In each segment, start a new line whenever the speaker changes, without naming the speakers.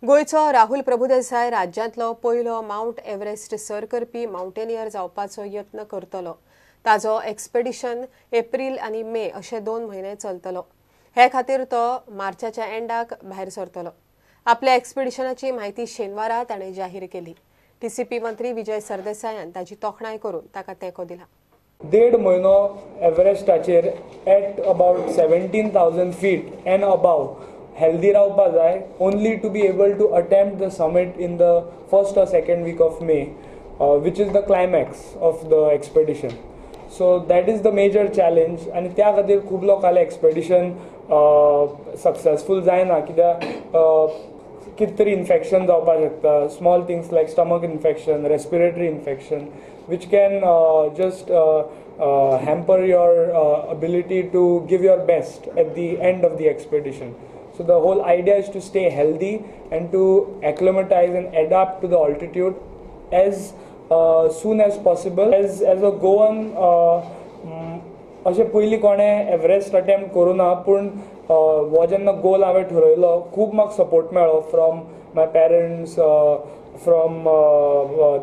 गोयचो राहुल प्रभुदेसाय राज्यांतलो पयलो mount Everest sir करपी mountaineer जावपाचो यत्न करतलो। ताजो एक्सपेडिशन एप्रिल आनी मे अशे 2 म्हयने चलतलो। हे खातीर तो मार्चाच्या एंडाक भायर सरतलो। आपल्या एक्सपेडिशनाची म्हायती शेनवारा ताणें जाहीर केली। टीसीपी मंत्री विजय सरदेसायान ताची तोखणाय करून ताका तेंको दिला।
1.5 म्हयनो एव्हरेस्टाचेर at about 17,000 feet and above healthy रावपा जाय, only to be able to attempt the summit in the first or second week of May, which is the climax of the expedition. So that is the major challenge, आणि त्या खातीर खूब लोकांले expedition successful जायना, कित्याक कितें तरी infection जावपाक शकता, small things like stomach infection, respiratory infection, which can just hamper your ability to give your best at the end of the expedition. So the whole idea is to stay healthy and to acclimatize and adapt to the altitude as soon as possible. As a Goan, अशें पयलीं कोणें Everest attempt करूना, पूण हो जेन्ना गोल हांवें ठरयलो, खूब म्हाका support मेळ्ळो from my parents, from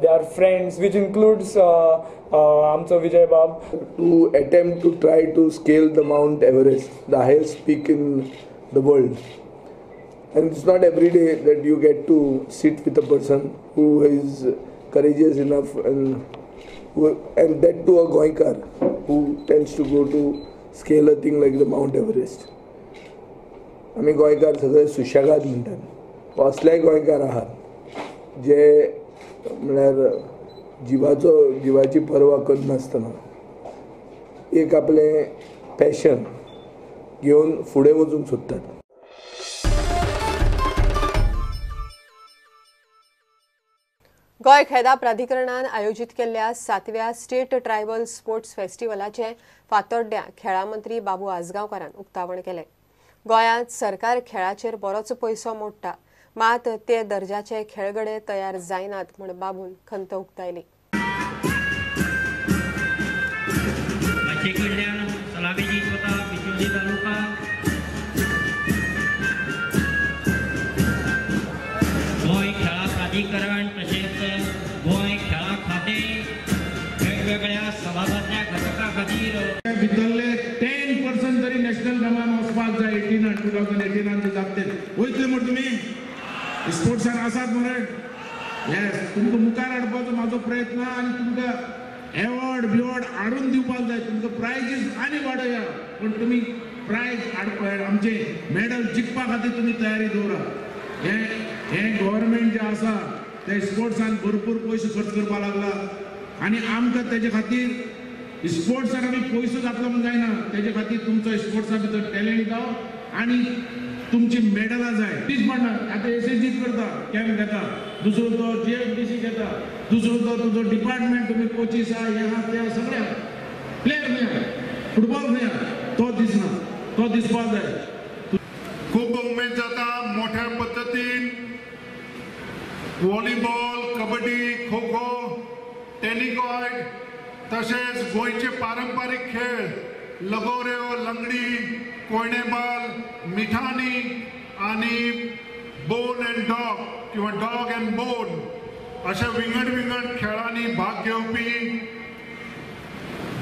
their friends, which includes Amcho Vijay Bab.
To attempt to try to scale the Mount Everest, the highest peak in the world. And it's not every day that you get to sit with a person who is courageous enough and that to a Goinkar who tends to go to scale a thing like the Mount Everest. आमी गोंयकार सगळे सुशेगाद म्हणटात, असलेय गोंयकार आहात जे म्हळ्यार जिवाची पर्वा करनासतना एक आपले पॅशन घेवन फुडें वचूंक सोदतात।
गोय खेदा प्राधिकरणान आयोजित केल्ल्या 7व्या स्टेट ट्रायबल स्पोर्ट्स फेस्टिवलाचे फातोड्ड्या खेळा मंत्री बाबू आजगांवकारान उक्तावण केले। गोंयांत सरकार खेळाचेर बरोच पयसो मोडटा, मात ते दर्जाचे खेळगडे तयार जायनात म्हण बाबून खंत उक्तायली।
गोंय खेळा प्राधिकरण तशेंच गोंय खेळा खातें वेगवेगळ्या समाजातल्या घटकां खातीर
भितरले 10% तरी नॅशनल गेमान वचपाक जाय। 2018 जाते वयतले म्हण तुमी स्पोर्ट्सान आसात मरे। येस, तुमकां मुखार हाडपाचो म्हाजो प्रयत्न आनी तुमकां एवॉर्ड बिवॉर्ड हाडून दिवपाक जाय। तुमकां प्रायजीस आनी वाडया, पण तुमी प्रायज हाडपाक आमचे मेडल जिखपा खातीर तुमी तयारी दवरा। हे गव्हर्नमेंट जे आसा ते स्पोर्ट्सान भरपूर पयशे खर्च करपाक लागला आनी आमकां तेजे खातीर स्पोर्ट्सान आमी पयसो घातलो म्हण जायना। तेजे खातीर तुमचो स्पोर्ट्सा भितर टॅलेंट जावं आनी तुमची मेडलां जाय। तीच म्हणना आतां एसएसजी करता, कॅम्प घेता, दुसरो तो जीएफडीसी घेता, दुसरो तो तुजो डिपार्टमेंट तुमी कोचीस आहा, हे आहा ते सगळे प्लेयर खंय आहा, फुटबॉल खंय आहा, तो दिसना, तो दिसपाक जाय।
खूब उमेद जाता मोठ्या पद्दतीन व्हॉलीबॉल, कबड्डी, खो खो, टेनिकॉयड तशेंच गोंयचे पारंपारीक खेळ लगोऱ्यो, लंगडी, कोयणेबाल, मिठानी आनी बोन एंड डॉग किंवा डॉग एंड बोन अशा विंगड खेळांनी भाग घेवपी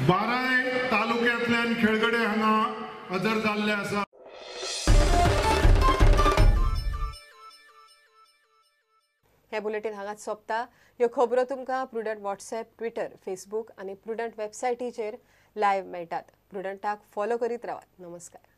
12 तालुक्यांतल्यान खेळगडे हांगा हजर जाल्ले आसा।
हे बुलेटिन हांगाच सोंपता। ह्यो खबरो तुमकां प्रुडंट व्हॉट्सॲप, ट्विटर, फेसबूक आनी प्रुडंट वेबसायटीचेर लायव्ह मेळटात। प्रुडंटाक फॉलो करीत रावात। नमस्कार।